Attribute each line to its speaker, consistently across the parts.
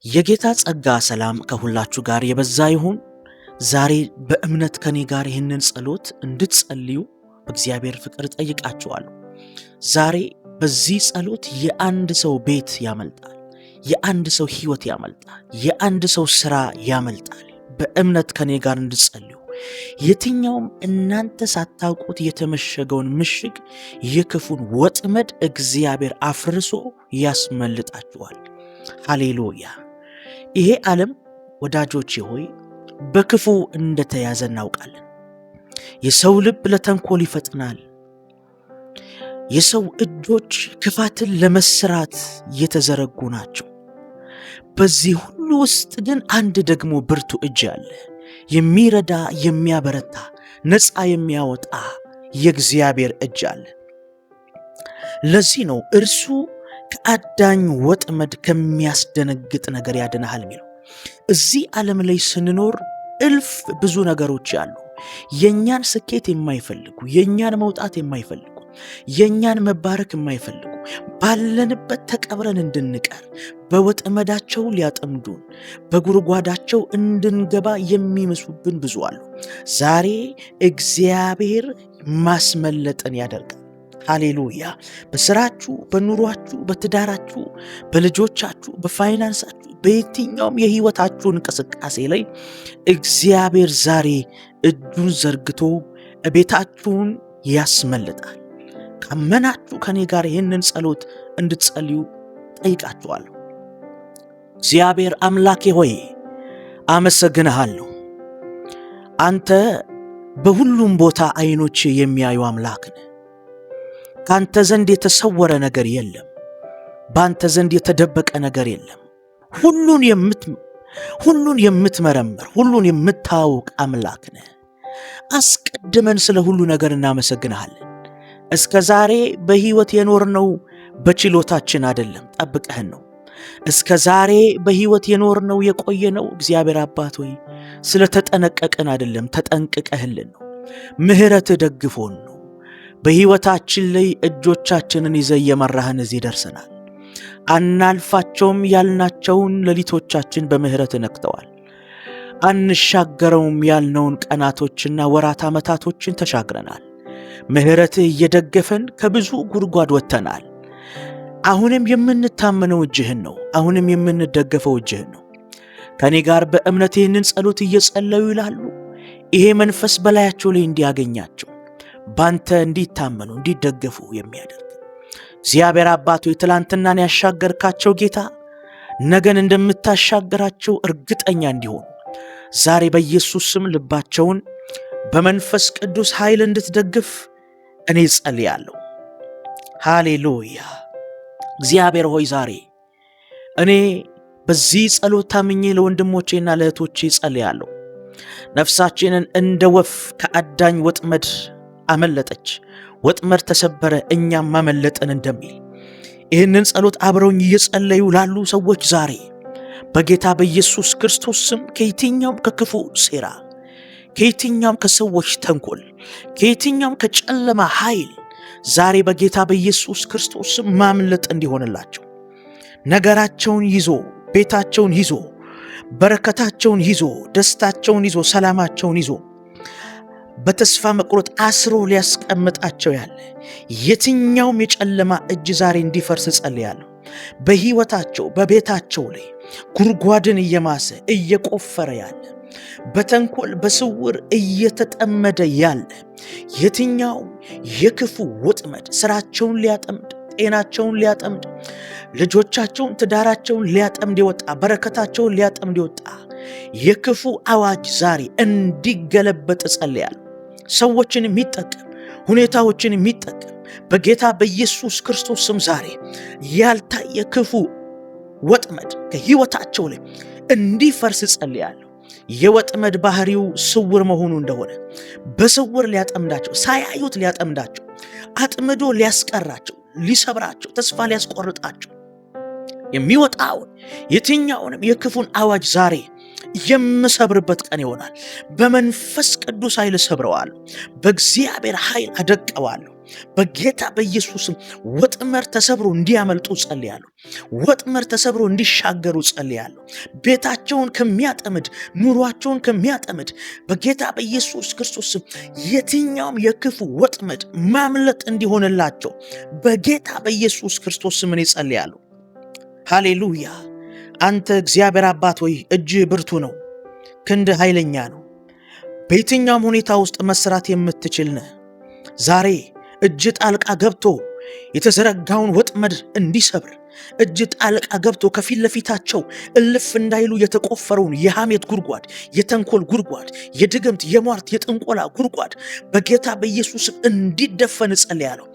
Speaker 1: የጌታ ጸጋ ሰላም ከሁላችሁ ጋር የበዛ ይሁን። ዛሬ በእምነት ከኔ ጋር ይህንን ጸሎት እንድትጸልዩ በእግዚአብሔር ፍቅር ጠይቃችኋለሁ። ዛሬ በዚህ ጸሎት የአንድ ሰው ቤት ያመልጣል፣ የአንድ ሰው ህይወት ያመልጣል፣ የአንድ ሰው ስራ ያመልጣል። በእምነት ከኔ ጋር እንድትጸልዩ የትኛውም እናንተ ሳታውቁት የተመሸገውን ምሽግ የክፉን ወጥመድ እግዚአብሔር አፍርሶ ያስመልጣችኋል። ሃሌሉያ። ይሄ ዓለም ወዳጆቼ ሆይ በክፉ እንደተያዘ እናውቃለን። የሰው ልብ ለተንኮል ይፈጥናል። የሰው እጆች ክፋትን ለመስራት የተዘረጉ ናቸው። በዚህ ሁሉ ውስጥ ግን አንድ ደግሞ ብርቱ እጅ አለ፣ የሚረዳ የሚያበረታ ነፃ የሚያወጣ የእግዚአብሔር እጅ አለ። ለዚህ ነው እርሱ ከአዳኝ ወጥመድ ከሚያስደነግጥ ነገር ያድናል የሚለው። እዚህ ዓለም ላይ ስንኖር እልፍ ብዙ ነገሮች አሉ፣ የኛን ስኬት የማይፈልጉ፣ የኛን መውጣት የማይፈልጉ፣ የኛን መባረክ የማይፈልጉ፣ ባለንበት ተቀብረን እንድንቀር በወጥመዳቸው ሊያጠምዱን በጉድጓዳቸው እንድንገባ የሚመስሉብን ብዙ አሉ። ዛሬ እግዚአብሔር ማስመለጥን ያደርጋል። ሃሌሉያ። በስራችሁ፣ በኑሯችሁ፣ በትዳራችሁ፣ በልጆቻችሁ፣ በፋይናንሳችሁ፣ በየትኛውም የህይወታችሁ እንቅስቃሴ ላይ እግዚአብሔር ዛሬ እጁን ዘርግቶ ቤታችሁን ያስመልጣል። ካመናችሁ ከኔ ጋር ይህንን ጸሎት እንድትጸልዩ ጠይቃችኋለሁ። እግዚአብሔር አምላኬ ሆይ አመሰግንሃለሁ። አንተ በሁሉም ቦታ አይኖች የሚያዩ አምላክ ነህ። ካንተ ዘንድ የተሰወረ ነገር የለም። ባንተ ዘንድ የተደበቀ ነገር የለም። ሁሉን የምትመረምር፣ ሁሉን የምታውቅ አምላክ ነህ። አስቀድመን ስለ ሁሉ ነገር እናመሰግንሃለን። እስከ ዛሬ በህይወት የኖርነው በችሎታችን አይደለም፣ ጠብቀህን ነው። እስከ ዛሬ በህይወት የኖርነው የቆየነው እግዚአብሔር አባት ሆይ ስለተጠነቀቀን አይደለም፣ ተጠንቅቀህልን ነው። ምህረትህ ደግፎን ነው። በህይወታችን ላይ እጆቻችንን ይዘህ እየመራህን እዚህ ደርሰናል። አናልፋቸውም ያልናቸውን ሌሊቶቻችን በምህረት ነክተዋል። አንሻገረውም ያልነውን ቀናቶችና ወራት ዓመታቶችን ተሻግረናል። ምህረትህ እየደገፈን ከብዙ ጉድጓድ ወጥተናል። አሁንም የምንታመነው እጅህን ነው። አሁንም የምንደገፈው እጅህን ነው። ከኔ ጋር በእምነት ይህንን ጸሎት እየጸለዩ ይላሉ። ይሄ መንፈስ በላያቸው ላይ እንዲያገኛቸው፣ ባንተ እንዲታመኑ እንዲደገፉ የሚያደርግ እግዚአብሔር አባቶ ትላንትናን ያሻገርካቸው ጌታ ነገን እንደምታሻገራቸው እርግጠኛ እንዲሆኑ ዛሬ በኢየሱስ ስም ልባቸውን በመንፈስ ቅዱስ ኃይል እንድትደግፍ እኔ ጸልያለሁ። ሃሌሉያ። እግዚአብሔር ሆይ ዛሬ እኔ በዚህ ጸሎት ታምኜ ለወንድሞቼና ለእህቶቼ ጸልያለሁ። ነፍሳችንን እንደ ወፍ ከአዳኝ ወጥመድ አመለጠች፣ ወጥመድ ተሰበረ፣ እኛም ማመለጥን እንደሚል ይህንን ጸሎት አብረውኝ እየጸለዩ ላሉ ሰዎች ዛሬ በጌታ በኢየሱስ ክርስቶስ ስም ከየትኛውም ከክፉ ሴራ፣ ከየትኛውም ከሰዎች ተንኮል፣ ከየትኛውም ከጨለማ ኃይል ዛሬ በጌታ በኢየሱስ ክርስቶስ ስም ማምለጥ እንዲሆንላቸው፣ ነገራቸውን ይዞ፣ ቤታቸውን ይዞ፣ በረከታቸውን ይዞ፣ ደስታቸውን ይዞ፣ ሰላማቸውን ይዞ በተስፋ መቁረጥ አስሮ ሊያስቀምጣቸው ያለ የትኛውም የጨለማ እጅ ዛሬ እንዲፈርስ ጸልያለሁ። በህይወታቸው በቤታቸው ላይ ጉድጓድን እየማሰ እየቆፈረ ያለ፣ በተንኮል በስውር እየተጠመደ ያለ የትኛውም የክፉ ወጥመድ ስራቸውን ሊያጠምድ፣ ጤናቸውን ሊያጠምድ፣ ልጆቻቸውን ትዳራቸውን ሊያጠምድ የወጣ፣ በረከታቸውን ሊያጠምድ የወጣ የክፉ አዋጅ ዛሬ እንዲገለበጥ ጸልያለሁ። ሰዎችን የሚጠቀም፣ ሁኔታዎችን የሚጠቀም በጌታ በኢየሱስ ክርስቶስ ስም ዛሬ ያልታየ ክፉ ወጥመድ ከህይወታቸው ላይ እንዲፈርስ ጸልያለሁ። የወጥመድ ባህሪው ስውር መሆኑ እንደሆነ በስውር ሊያጠምዳቸው፣ ሳያዩት ሊያጠምዳቸው፣ አጥምዶ ሊያስቀራቸው፣ ሊሰብራቸው፣ ተስፋ ሊያስቆርጣቸው የሚወጣውን የትኛውንም የክፉን አዋጅ ዛሬ የምሰብርበት ቀን ይሆናል። በመንፈስ ቅዱስ ኃይል ሰብረዋለሁ። በእግዚአብሔር ኃይል አደቀዋለሁ። በጌታ በኢየሱስም ወጥመድ ተሰብሮ እንዲያመልጡ ጸልያለሁ። ወጥመድ ተሰብሮ እንዲሻገሩ ጸልያለሁ። ቤታቸውን ከሚያጠምድ ኑሯቸውን ከሚያጠምድ በጌታ በኢየሱስ ክርስቶስም የትኛውም የክፉ ወጥመድ ማምለጥ እንዲሆንላቸው በጌታ በኢየሱስ ክርስቶስም እኔ ጸልያለሁ። ሃሌሉያ። አንተ እግዚአብሔር አባት ሆይ እጅህ ብርቱ ነው፣ ክንድህ ኃይለኛ ነው። በየትኛውም ሁኔታ ውስጥ መስራት የምትችል ነህ። ዛሬ እጅ ጣልቃ ገብቶ የተዘረጋውን ወጥመድ እንዲሰብር እጅ ጣልቃ ገብቶ ከፊት ለፊታቸው እልፍ እንዳይሉ የተቆፈረውን የሐሜት ጉድጓድ፣ የተንኮል ጉድጓድ፣ የድግምት፣ የሟርት፣ የጥንቆላ ጉድጓድ በጌታ በኢየሱስ እንዲደፈን ጸልያለሁ።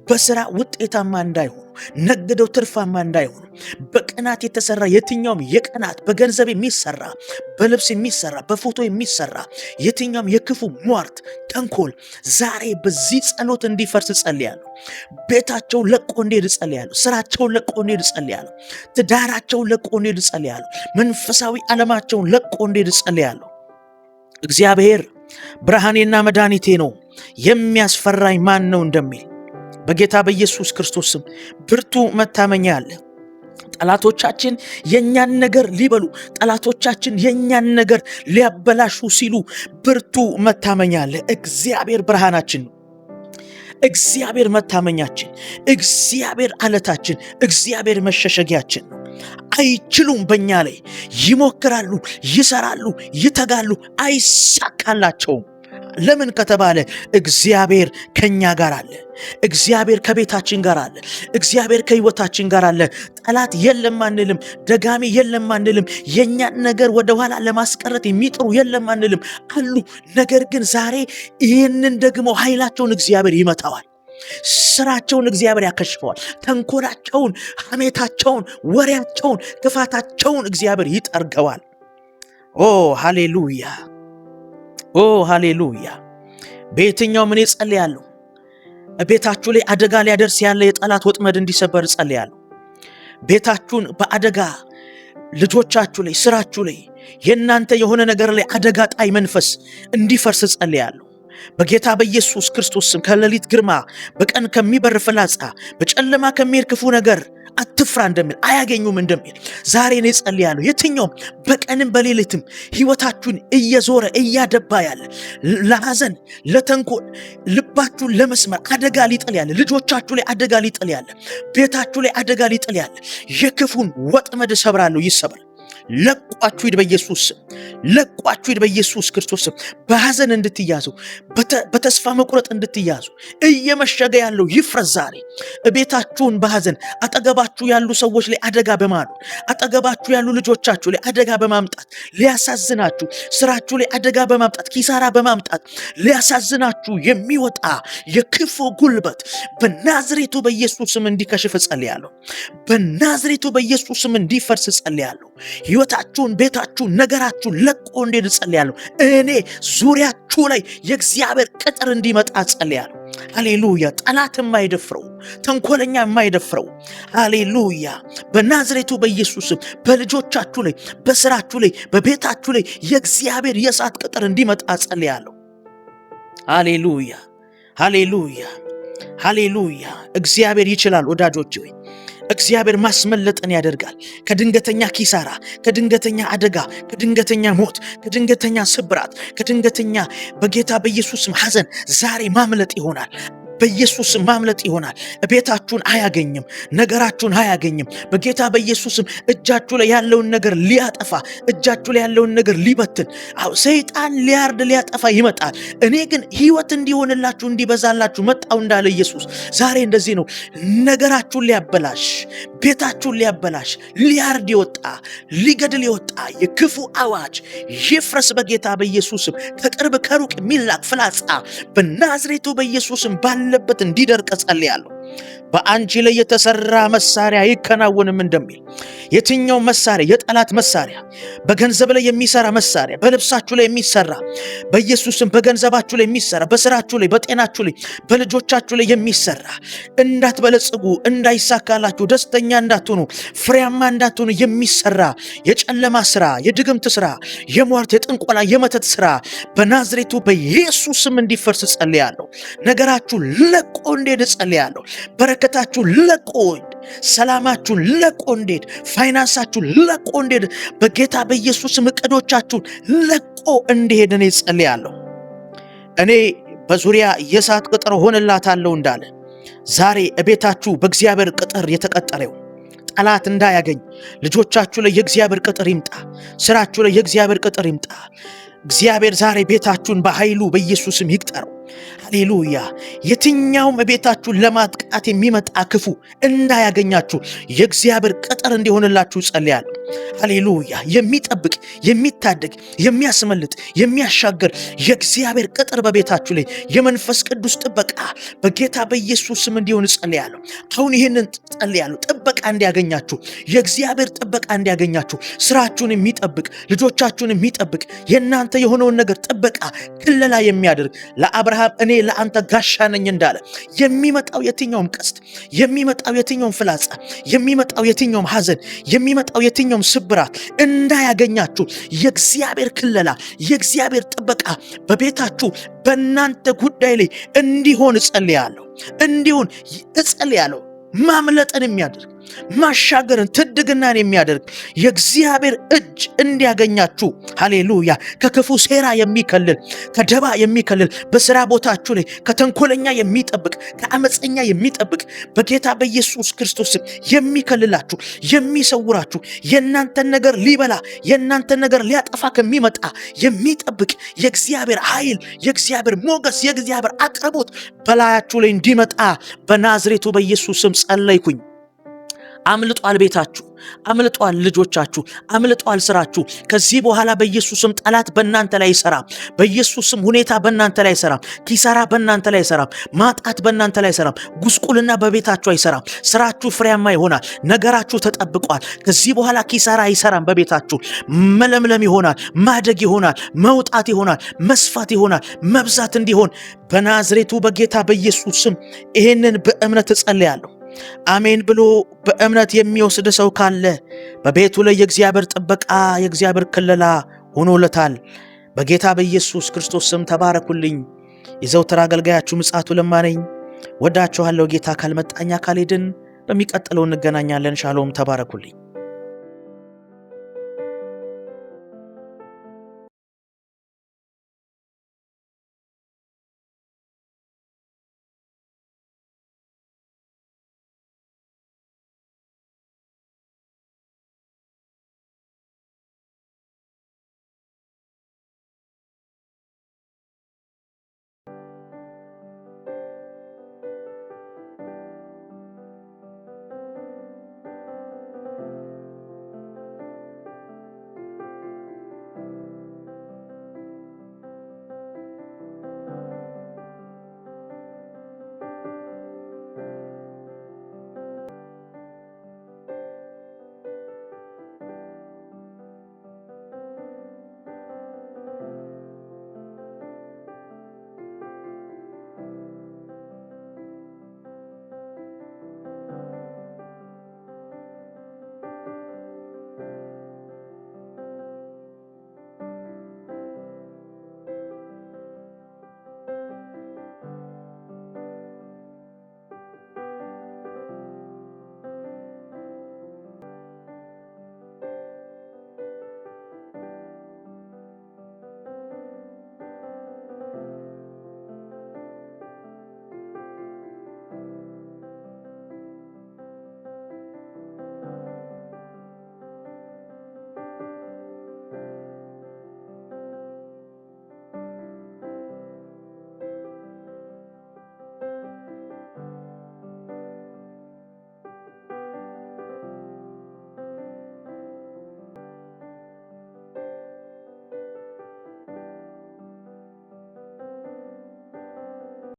Speaker 1: በስራ ውጤታማ እንዳይሆኑ፣ ነግደው ትርፋማ እንዳይሆኑ፣ በቅናት የተሰራ የትኛውም የቅናት በገንዘብ የሚሰራ በልብስ የሚሰራ በፎቶ የሚሰራ የትኛውም የክፉ ሟርት፣ ተንኮል ዛሬ በዚህ ጸሎት እንዲፈርስ ጸልያለሁ። ቤታቸውን ለቆ እንዲሄድ ጸልያለሁ። ስራቸውን ለቆ እንዲሄድ ጸልያለሁ። ትዳራቸውን ለቆ እንዲሄድ ጸልያለሁ። መንፈሳዊ ዓለማቸውን ለቆ እንዲሄድ ጸልያለሁ። እግዚአብሔር ብርሃኔና መድኃኒቴ ነው፣ የሚያስፈራኝ ማን ነው እንደሚል በጌታ በኢየሱስ ክርስቶስም ብርቱ መታመኛ አለ። ጠላቶቻችን የኛን ነገር ሊበሉ፣ ጠላቶቻችን የኛን ነገር ሊያበላሹ ሲሉ ብርቱ መታመኛ አለ። እግዚአብሔር ብርሃናችን ነው። እግዚአብሔር መታመኛችን፣ እግዚአብሔር አለታችን፣ እግዚአብሔር መሸሸጊያችን ነው። አይችሉም። በእኛ ላይ ይሞክራሉ፣ ይሰራሉ፣ ይተጋሉ፣ አይሳካላቸውም። ለምን ከተባለ እግዚአብሔር ከኛ ጋር አለ። እግዚአብሔር ከቤታችን ጋር አለ። እግዚአብሔር ከህይወታችን ጋር አለ። ጠላት የለም አንልም፣ ደጋሚ የለም አንልም፣ የኛን ነገር ወደኋላ ለማስቀረት የሚጥሩ የለም አንልም አሉ። ነገር ግን ዛሬ ይህንን ደግሞ ኃይላቸውን እግዚአብሔር ይመታዋል። ስራቸውን እግዚአብሔር ያከሽፈዋል። ተንኮላቸውን፣ ሐሜታቸውን፣ ወሬያቸውን፣ ክፋታቸውን እግዚአብሔር ይጠርገዋል። ኦ ሃሌሉያ! ኦ ሃሌሉያ! በየትኛው ምን ጸልያለሁ? ቤታችሁ ላይ አደጋ ሊያደርስ ያለ የጠላት ወጥመድ እንዲሰበር ጸልያለሁ። ቤታችሁን በአደጋ ልጆቻችሁ ላይ፣ ስራችሁ ላይ፣ የእናንተ የሆነ ነገር ላይ አደጋ ጣይ መንፈስ እንዲፈርስ ጸልያለሁ። በጌታ በኢየሱስ ክርስቶስ ስም ከሌሊት ግርማ፣ በቀን ከሚበር ፍላጻ፣ በጨለማ ከሚሄድ ክፉ ነገር አትፍራ እንደሚል አያገኙም እንደሚል ዛሬ እኔ ጸልያለሁ። የትኛውም በቀንም በሌሊትም ህይወታችሁን እየዞረ እያደባ ያለ ለሐዘን፣ ለተንኮል፣ ልባችሁን ለመስመር አደጋ ሊጥል ያለ፣ ልጆቻችሁ ላይ አደጋ ሊጥል ያለ፣ ቤታችሁ ላይ አደጋ ሊጥል ያለ የክፉን ወጥመድ ሰብራለሁ። ይሰበር። ለቋችሁ ሂድ በኢየሱስ ስም። ለቋችሁ ሂድ በኢየሱስ ክርስቶስ ስም። በሐዘን እንድትያዙ፣ በተስፋ መቁረጥ እንድትያዙ እየመሸገ ያለው ይፍረስ ዛሬ። ቤታችሁን በሐዘን አጠገባችሁ ያሉ ሰዎች ላይ አደጋ በማኖር አጠገባችሁ ያሉ ልጆቻችሁ ላይ አደጋ በማምጣት ሊያሳዝናችሁ፣ ስራችሁ ላይ አደጋ በማምጣት ኪሳራ በማምጣት ሊያሳዝናችሁ የሚወጣ የክፉ ጉልበት በናዝሬቱ በኢየሱስ ስም እንዲከሽፍ ጸልያለሁ። በናዝሬቱ በኢየሱስ ስም እንዲፈርስ ጸልያለሁ። ህይወታችሁን፣ ቤታችሁን፣ ነገራችሁን ለቆ እንዲሄድ ጸልያለሁ። እኔ ዙሪያችሁ ላይ የእግዚአብሔር ቅጥር እንዲመጣ ጸልያለሁ። ሃሌሉያ! ጠላት የማይደፍረው፣ ተንኮለኛ የማይደፍረው፣ ሃሌሉያ! በናዝሬቱ በኢየሱስም በልጆቻችሁ ላይ፣ በስራችሁ ላይ፣ በቤታችሁ ላይ የእግዚአብሔር የእሳት ቅጥር እንዲመጣ ጸልያለሁ። ሃሌሉያ! ሃሌሉያ! ሃሌሉያ! እግዚአብሔር ይችላል ወዳጆች ሆይ። እግዚአብሔር ማስመለጥን ያደርጋል። ከድንገተኛ ኪሳራ፣ ከድንገተኛ አደጋ፣ ከድንገተኛ ሞት፣ ከድንገተኛ ስብራት፣ ከድንገተኛ በጌታ በኢየሱስም ሐዘን ዛሬ ማምለጥ ይሆናል። በኢየሱስም ማምለጥ ይሆናል። ቤታችሁን አያገኝም፣ ነገራችሁን አያገኝም። በጌታ በኢየሱስም እጃችሁ ላይ ያለውን ነገር ሊያጠፋ፣ እጃችሁ ላይ ያለውን ነገር ሊበትን፣ ሰይጣን ሊያርድ ሊያጠፋ ይመጣል። እኔ ግን ህይወት እንዲሆንላችሁ እንዲበዛላችሁ መጣው እንዳለ ኢየሱስ ዛሬ እንደዚህ ነው። ነገራችሁን ሊያበላሽ፣ ቤታችሁን ሊያበላሽ፣ ሊያርድ የወጣ ሊገድል የወጣ የክፉ አዋጅ ይፍረስ በጌታ በኢየሱስም። ከቅርብ ከሩቅ የሚላክ ፍላጻ በናዝሬቱ በኢየሱስም ባለበት እንዲደርቅ ጸልያለሁ። በአንቺ ላይ የተሰራ መሳሪያ አይከናወንም እንደሚል የትኛው መሳሪያ የጠላት መሳሪያ በገንዘብ ላይ የሚሰራ መሳሪያ በልብሳችሁ ላይ የሚሰራ በኢየሱስም በገንዘባችሁ ላይ የሚሰራ በስራችሁ ላይ በጤናችሁ ላይ በልጆቻችሁ ላይ የሚሰራ እንዳትበለጽጉ እንዳይሳካላችሁ ደስተኛ እንዳትሆኑ ፍሬያማ እንዳትሆኑ የሚሰራ የጨለማ ስራ የድግምት ስራ የሟርት የጥንቆላ የመተት ስራ በናዝሬቱ በኢየሱስም እንዲፈርስ ጸልያለሁ። ነገራችሁ ለቆ እንዲሄድ ጸልያለሁ። በረከታችሁ ለቆ ሰላማችሁን ለቆ እንዴት ፋይናንሳችሁ ለቆ እንዴት በጌታ በኢየሱስ እቅዶቻችሁን ለቆ እንዲሄድ እኔ ጸልያለሁ። እኔ በዙሪያ የእሳት ቅጥር ሆነላታለሁ እንዳለ ዛሬ እቤታችሁ በእግዚአብሔር ቅጥር የተቀጠረው ጠላት እንዳያገኝ ልጆቻችሁ ላይ የእግዚአብሔር ቅጥር ይምጣ። ስራችሁ ላይ የእግዚአብሔር ቅጥር ይምጣ። እግዚአብሔር ዛሬ ቤታችሁን በኃይሉ በኢየሱስም ይቅጠረው። ሃሌሉያ። የትኛውም ቤታችሁን ለማጥቃት የሚመጣ ክፉ እንዳያገኛችሁ የእግዚአብሔር ቅጥር እንዲሆንላችሁ ጸልያለሁ። ሃሌሉያ። የሚጠብቅ የሚታደግ የሚያስመልጥ የሚያሻገር የእግዚአብሔር ቅጥር በቤታችሁ ላይ የመንፈስ ቅዱስ ጥበቃ በጌታ በኢየሱስም እንዲሆን ጸልያለሁ። አሁን ይህንን ጸልያለሁ። ጥበቃ እንዲያገኛችሁ የእግዚአብሔር ጥበቃ እንዲያገኛችሁ ስራችሁን የሚጠብቅ ልጆቻችሁን የሚጠብቅ የእናንተ የሆነውን ነገር ጥበቃ ክለላ የሚያደርግ ለአብርሃም እኔ ለአንተ ጋሻ ነኝ እንዳለ የሚመጣው የትኛውም ቀስት የሚመጣው የትኛውም ፍላጻ የሚመጣው የትኛውም ሐዘን የሚመጣው የትኛውም ስብራት እንዳያገኛችሁ የእግዚአብሔር ክለላ የእግዚአብሔር ጥበቃ በቤታችሁ በእናንተ ጉዳይ ላይ እንዲሆን እጸልያለሁ። እንዲሆን እጸልያለሁ። ማምለጥን የሚያደርግ ማሻገርን ትድግናን የሚያደርግ የእግዚአብሔር እጅ እንዲያገኛችሁ ሃሌሉያ። ከክፉ ሴራ የሚከልል ከደባ የሚከልል በስራ ቦታችሁ ላይ ከተንኮለኛ የሚጠብቅ ከአመፀኛ የሚጠብቅ በጌታ በኢየሱስ ክርስቶስ የሚከልላችሁ የሚሰውራችሁ የእናንተን ነገር ሊበላ የእናንተን ነገር ሊያጠፋ ከሚመጣ የሚጠብቅ የእግዚአብሔር ኃይል የእግዚአብሔር ሞገስ የእግዚአብሔር አቅርቦት በላያችሁ ላይ እንዲመጣ በናዝሬቱ በኢየሱስም ጸለይኩኝ። አምልጧል ቤታችሁ፣ አምልጧል ልጆቻችሁ፣ አምልጧል ስራችሁ። ከዚህ በኋላ በኢየሱስም ጠላት በእናንተ ላይ አይሰራም። በኢየሱስም ሁኔታ በእናንተ ላይ አይሰራም። ኪሳራ በእናንተ ላይ አይሰራም። ማጣት በእናንተ ላይ አይሰራም። ጉስቁልና በቤታችሁ አይሰራም። ስራችሁ ፍሬያማ ይሆናል። ነገራችሁ ተጠብቋል። ከዚህ በኋላ ኪሳራ አይሰራም። በቤታችሁ መለምለም ይሆናል፣ ማደግ ይሆናል፣ መውጣት ይሆናል፣ መስፋት ይሆናል፣ መብዛት እንዲሆን በናዝሬቱ በጌታ በኢየሱስም ይህንን በእምነት እጸልያለሁ። አሜን ብሎ በእምነት የሚወስድ ሰው ካለ በቤቱ ላይ የእግዚአብሔር ጥበቃ የእግዚአብሔር ክለላ ሆኖለታል። በጌታ በኢየሱስ ክርስቶስ ስም ተባረኩልኝ። የዘውትር አገልጋያችሁ ምጽአቱ ለማ ነኝ። ወዳችኋለሁ። ጌታ ካልመጣኛ ካልሄድን በሚቀጥለው እንገናኛለን። ሻሎም። ተባረኩልኝ።